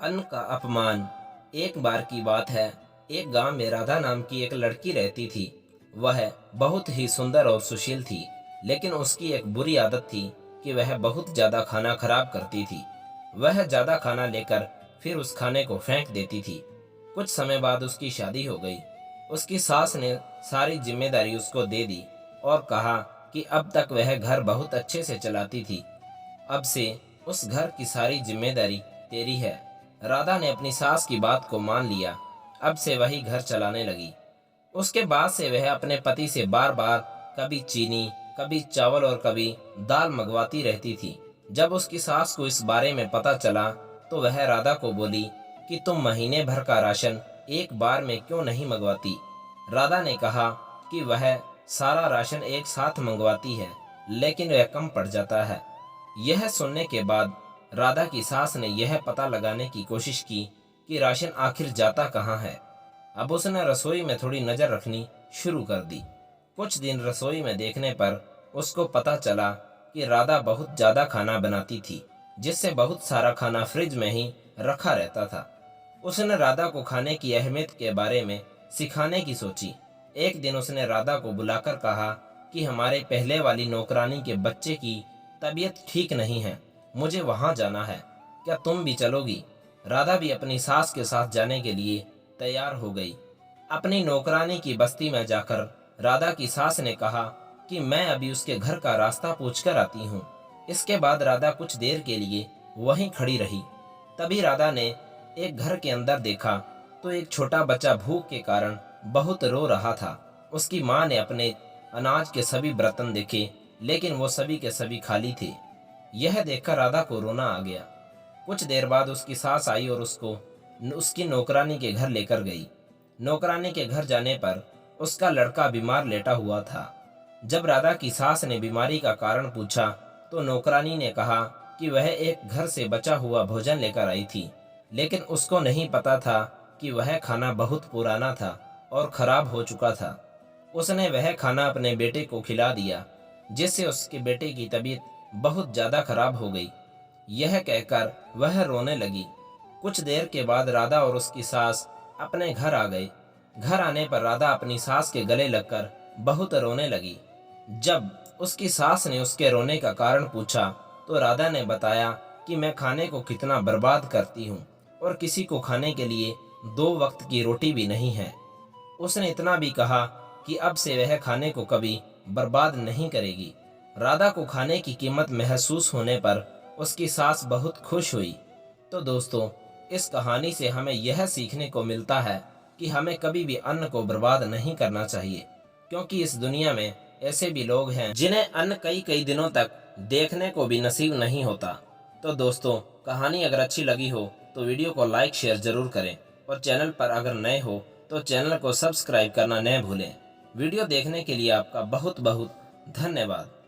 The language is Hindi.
अन्न का अपमान। एक बार की बात है, एक गांव में राधा नाम की एक लड़की रहती थी। वह बहुत ही सुंदर और सुशील थी, लेकिन उसकी एक बुरी आदत थी कि वह बहुत ज़्यादा खाना खराब करती थी। वह ज़्यादा खाना लेकर फिर उस खाने को फेंक देती थी। कुछ समय बाद उसकी शादी हो गई। उसकी सास ने सारी जिम्मेदारी उसको दे दी और कहा कि अब तक वह घर बहुत अच्छे से चलाती थी, अब से उस घर की सारी जिम्मेदारी तेरी है। राधा ने अपनी सास की बात को मान लिया। अब से वही घर चलाने लगी। उसके बाद से वह अपने पति से बार बार कभी चीनी, कभी चावल और कभी दाल मंगवाती रहती थी। जब उसकी सास को इस बारे में पता चला तो वह राधा को बोली कि तुम महीने भर का राशन एक बार में क्यों नहीं मंगवाती। राधा ने कहा कि वह सारा राशन एक साथ मंगवाती है, लेकिन वह कम पड़ जाता है। यह सुनने के बाद राधा की सास ने यह पता लगाने की कोशिश की कि राशन आखिर जाता कहाँ है। अब उसने रसोई में थोड़ी नज़र रखनी शुरू कर दी। कुछ दिन रसोई में देखने पर उसको पता चला कि राधा बहुत ज़्यादा खाना बनाती थी, जिससे बहुत सारा खाना फ्रिज में ही रखा रहता था। उसने राधा को खाने की अहमियत के बारे में सिखाने की सोची। एक दिन उसने राधा को बुलाकर कहा कि हमारे पहले वाली नौकरानी के बच्चे की तबीयत ठीक नहीं है, मुझे वहाँ जाना है, क्या तुम भी चलोगी। राधा भी अपनी सास के साथ जाने के लिए तैयार हो गई। अपनी नौकरानी की बस्ती में जाकर राधा की सास ने कहा कि मैं अभी उसके घर का रास्ता पूछ कर आती हूँ। इसके बाद राधा कुछ देर के लिए वहीं खड़ी रही। तभी राधा ने एक घर के अंदर देखा तो एक छोटा बच्चा भूख के कारण बहुत रो रहा था। उसकी माँ ने अपने अनाज के सभी बर्तन देखे, लेकिन वो सभी के सभी खाली थे। यह देखकर राधा को रोना आ गया। कुछ देर बाद उसकी सास आई और उसको उसकी नौकरानी के घर लेकर गई। नौकरानी के घर जाने पर उसका लड़का बीमार लेटा हुआ था। जब राधा की सास ने बीमारी का कारण पूछा तो नौकरानी ने कहा कि वह एक घर से बचा हुआ भोजन लेकर आई थी, लेकिन उसको नहीं पता था कि वह खाना बहुत पुराना था और खराब हो चुका था। उसने वह खाना अपने बेटे को खिला दिया, जिससे उसके बेटे की तबीयत बहुत ज़्यादा खराब हो गई। यह कहकर वह रोने लगी। कुछ देर के बाद राधा और उसकी सास अपने घर आ गए। घर आने पर राधा अपनी सास के गले लगकर बहुत रोने लगी। जब उसकी सास ने उसके रोने का कारण पूछा तो राधा ने बताया कि मैं खाने को कितना बर्बाद करती हूँ और किसी को खाने के लिए 2 वक्त की रोटी भी नहीं है। उसने इतना भी कहा कि अब से वह खाने को कभी बर्बाद नहीं करेगी। राधा को खाने की कीमत महसूस होने पर उसकी सास बहुत खुश हुई। तो दोस्तों, इस कहानी से हमें यह सीखने को मिलता है कि हमें कभी भी अन्न को बर्बाद नहीं करना चाहिए, क्योंकि इस दुनिया में ऐसे भी लोग हैं जिन्हें अन्न कई कई दिनों तक देखने को भी नसीब नहीं होता। तो दोस्तों, कहानी अगर अच्छी लगी हो तो वीडियो को लाइक शेयर ज़रूर करें और चैनल पर अगर नए हो तो चैनल को सब्सक्राइब करना न भूलें। वीडियो देखने के लिए आपका बहुत बहुत धन्यवाद।